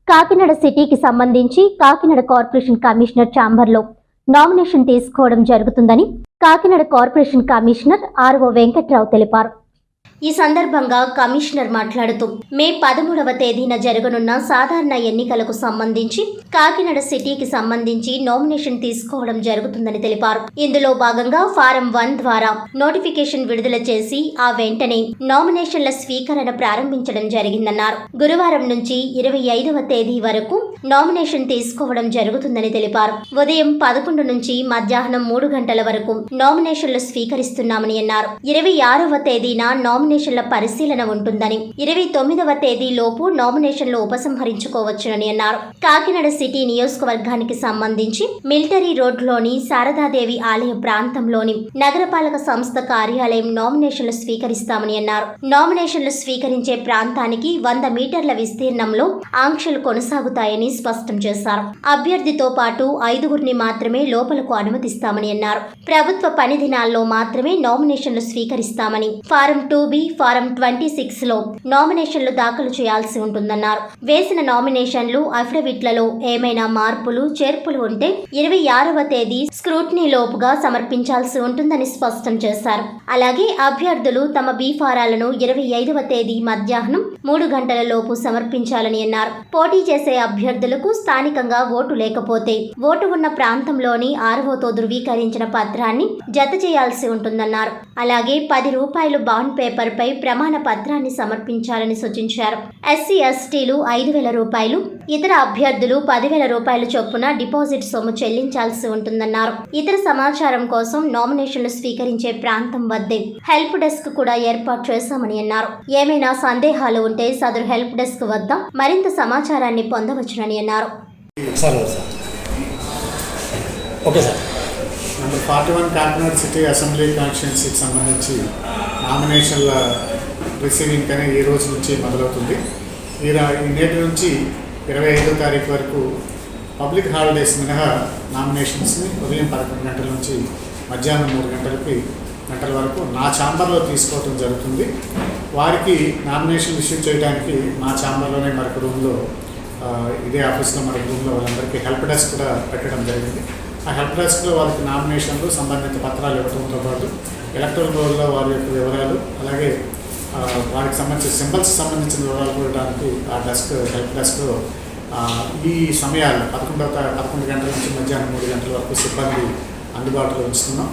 కాకినాడ సిటీకి సంబంధించి Kakinada corporation commissioner ఛాంబర్లో నామినేషన్ తీసుకోవడం జరుగుతుందని Kakinada corporation commissioner RO Venkatrao తెలిపారు. ఈ సందర్భంగా కమిషనర్ మాట్లాడుతూ మే 13వ తేదీన జరగనున్న సాధారణ ఎన్నికలకు సంబంధించి కాకినాడ సిటీకి సంబంధించి నామినేషన్ తీసుకోవడం జరుగుతుందని తెలిపారు. ఇందులో భాగంగా ఫారం 1 ద్వారా నోటిఫికేషన్ విడుదల చేసి ఆ వెంటనే నామినేషన్ల స్వీకరణ ప్రారంభించడం జరిగిందన్నారు. గురువారం నుంచి 25వ తేదీ వరకు నామినేషన్ తీసుకోవడం జరుగుతుందని తెలిపారు. ఉదయం 11 నుంచి మధ్యాహ్నం 3 గంటల వరకు నామినేషన్లు స్వీకరిస్తున్నామని అన్నారు. 26వ తేదీన నామినేషన్ల పరిశీలన ఉంటుందని, 29వ తేదీ లోపు నామినేషన్లు ఉపసంహరించుకోవచ్చునని అన్నారు. కాకినాడ సిటీ నియోజకవర్గానికి సంబంధించి మిలిటరీ రోడ్లోని శారదాదేవి ఆలయ ప్రాంతంలోని నగరపాలక సంస్థ కార్యాలయం నామినేషన్లు స్వీకరిస్తామని అన్నారు. నామినేషన్లు స్వీకరించే ప్రాంతానికి 100 మీటర్ల విస్తీర్ణంలో ఆంక్షలు కొనసాగుతాయని స్పష్టం చేశారు. అభ్యర్థితో పాటు 5గురిని మాత్రమే లోపలకు అనుమతిస్తామని అన్నారు. ప్రభుత్వ పని దినాల్లో మాత్రమే నామినేషన్లు స్వీకరిస్తామని, ఫారం 2B, ఫారం 26లో నామినేషన్లు దాఖలు చేయాల్సి ఉంటుందన్నారు. వేసిన నామినేషన్లు, అఫిడవిట్లలో ఏమైనా మార్పులు చేర్పులు ఉంటే 26వ తేదీ స్క్రూటినీ లోపుగా సమర్పించాల్సి ఉంటుందని స్పష్టం చేశారు. అలాగే అభ్యర్థులు తమ బి ఫారాలను 25వ తేదీ మధ్యాహ్నం 3 గంటల లోపు సమర్పించాలని అన్నారు. పోటీ చేసే అభ్యర్థులకు స్థానికంగా ఓటు లేకపోతే ఓటు ఉన్న ప్రాంతంలోని ఆర్ఓతో ధృవీకరించిన పత్రాన్ని జత చేయాల్సి ఉంటుందన్నారు. అలాగే ₹10 బాండ్ పేపర్పై ప్రమాణ పత్రాన్ని సమర్పించాలని సూచించారు. ఎస్సీ ఎస్టీలు ₹5,000, ఇతర అభ్యర్థులు ₹10,000 చొప్పున డిపాజిట్ సొమ్ము చెల్లించాల్సి ఉంటుందన్నారు. ఇతర సమాచారం కోసం నామినేషన్లు స్వీకరించే ప్రాంతం వద్దే హెల్ప్ డెస్క్ కూడా ఏర్పాటు చేశామని అన్నారు. ఏమైనా సందేహాలు ఉంటే సదరు హెల్ప్ డెస్క్ వద్ద మరింత సమాచారాన్ని పొందవచ్చునని అన్నారు. నెంబర్ 41 కాకినాడ సిటీ అసెంబ్లీ కాన్స్టిట్యున్సీకి సంబంధించి నామినేషన్ల రిసీవింగ్ అనేది ఈ రోజు నుంచి మొదలవుతుంది. ఈ నేటి నుంచి 25వ తారీఖు వరకు పబ్లిక్ హాలిడేస్ మినహా నామినేషన్స్ని ఉదయం 11 గంటల నుంచి మధ్యాహ్నం 3 గంటల వరకు నా ఛాంబర్లో తీసుకోవడం జరుగుతుంది. వారికి నామినేషన్ ఇష్యూ చేయడానికి మా ఛాంబర్లోనే మరొక రూమ్లో, ఇదే ఆఫీస్లో మరొక రూమ్లో వాళ్ళందరికీ హెల్ప్ డెస్క్ కూడా పెట్టడం జరిగింది. ఆ హెల్ప్ డెస్క్లో వాళ్ళకి నామినేషన్లు, సంబంధిత పత్రాలు ఇవ్వడంతో పాటు ఎలక్ట్రల్ రోల్లో వారి యొక్క వివరాలు, అలాగే వారికి సంబంధించిన సింబల్స్ సంబంధించిన వివరాలు ఇవ్వడానికి ఆ హెల్ప్ డెస్క్లో ఈ సమయాలు 11 గంటల నుంచి మధ్యాహ్నం 3 గంటల వరకు సిబ్బంది అందుబాటులో ఉంచుతున్నాం.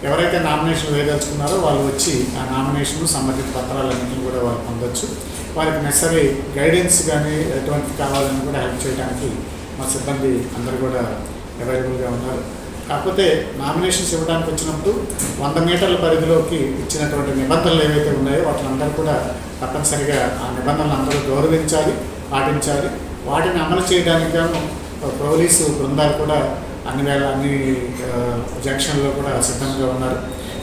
ఎవరైతే నామినేషన్ వేయదలుచుకున్నారో వాళ్ళు వచ్చి ఆ నామినేషన్ సంబంధిత పత్రాలన్నింటినీ కూడా వాళ్ళు పొందొచ్చు. వారికి నెసరీ గైడెన్స్ కానీ ఎటువంటి కావాలని కూడా హెల్ప్ చేయడానికి మా సిబ్బంది అందరూ కూడా అవైలబుల్గా ఉన్నారు. కాకపోతే నామినేషన్స్ ఇవ్వడానికి వచ్చినప్పుడు 100 మీటర్ల పరిధిలోకి ఇచ్చినటువంటి నిబంధనలు ఏవైతే ఉన్నాయో వాటిని కూడా తప్పనిసరిగా ఆ నిబంధనలు అందరూ గౌరవించాలి, పాటించాలి. వాటిని అమలు చేయడానికి గాను పోలీసు బృందాలు కూడా అన్ని జంక్షన్లో కూడా సిద్ధంగా ఉన్నారు.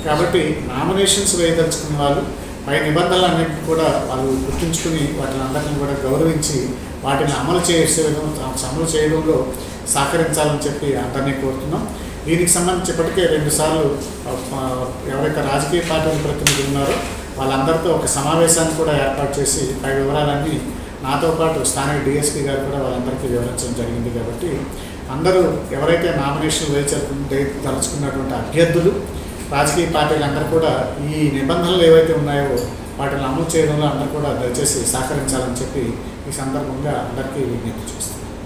కాబట్టి నామినేషన్స్ వేయదలుచుకున్న వాళ్ళు పై నిబంధనలన్నింటినీ కూడా వాళ్ళు గుర్తుంచుకుని వాటిని అందరినీ కూడా గౌరవించి వాటిని అమలు చేయడంలో సహకరించాలని చెప్పి అందరినీ కోరుతున్నాం. దీనికి సంబంధించి ఇప్పటికే 2 సార్లు ఎవరైతే రాజకీయ పార్టీల ప్రతినిధులు ఉన్నారో వాళ్ళందరితో ఒక సమావేశాన్ని కూడా ఏర్పాటు చేసి పై వివరాలన్నీ నాతో పాటు స్థానిక డిఎస్పీ గారు కూడా వాళ్ళందరికీ వివరించడం జరిగింది. కాబట్టి అందరూ ఎవరైతే నామినేషన్ తలుచుకున్నటువంటి అభ్యర్థులు, రాజకీయ పార్టీలు అందరూ కూడా ఈ నిబంధనలు ఏవైతే ఉన్నాయో వాటిని అమలు చేయడంలో అందరూ కూడా దయచేసి సహకరించాలని చెప్పి ఈ సందర్భంగా అందరికీ విజ్ఞప్తి చేస్తున్నాం.